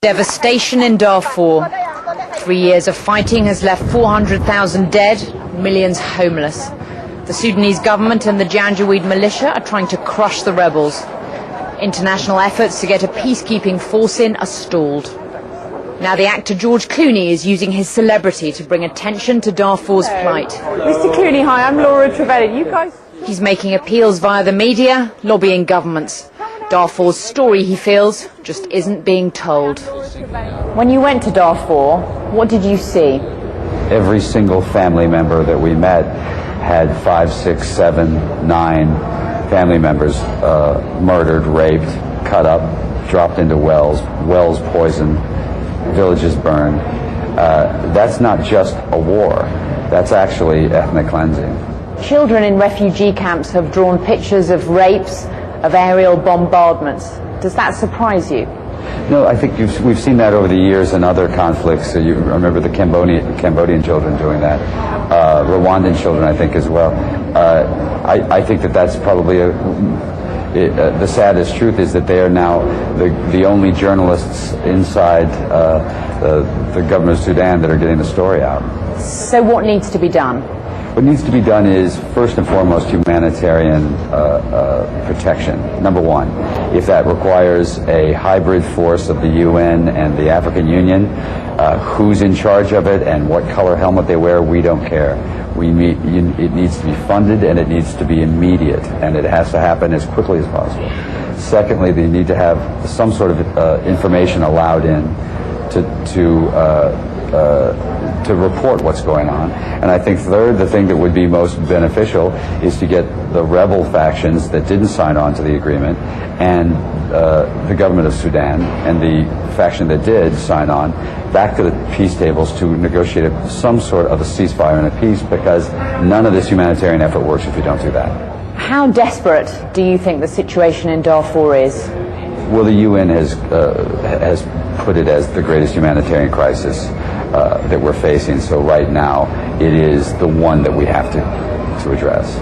Devastation in Darfur. 3 years of fighting has left 400,000 dead, millions homeless. The Sudanese government and the Janjaweed militia are trying to crush the rebels. International efforts to get a peacekeeping force in are stalled. Now the actor George Clooney is using his celebrity to bring attention to Darfur's plight. Mr. Clooney, hi, I'm Laura Trevelyan. You guys... He's making appeals via the media, lobbying governments. Darfur's story, he feels, just isn't being told. When you went to Darfur, what did you see? Every single family member that we met had 5, 6, 7, 9 family members murdered, raped, cut up, dropped into wells poisoned, villages burned. That's not just a war. That's actually ethnic cleansing. Children in refugee camps have drawn pictures of rapes, of aerial bombardments. Does that surprise you? No, I think we've seen that over the years in other conflicts. So you remember the Cambodian children doing that, Rwandan children, I think, as well. I think that's probably the saddest truth is that they are now the only journalists inside the government of Sudan that are getting the story out. So what needs to be done? What needs to be done is, first and foremost, humanitarian protection, number one. If that requires a hybrid force of the UN and the African Union, who's in charge of it and what color helmet they wear, we don't care. It needs to be funded and it needs to be immediate, and it has to happen as quickly as possible. Secondly, they need to have some sort of information allowed in to report what's going on. And I think third, the thing that would be most beneficial is to get the rebel factions that didn't sign on to the agreement and the government of Sudan and the faction that did sign on back to the peace tables to negotiate some sort of a ceasefire and a peace, because none of this humanitarian effort works if you don't do that. How desperate do you think the situation in Darfur is? Well, the UN has put it as the greatest humanitarian crisis that we're facing. So right now, it is the one that we have to address.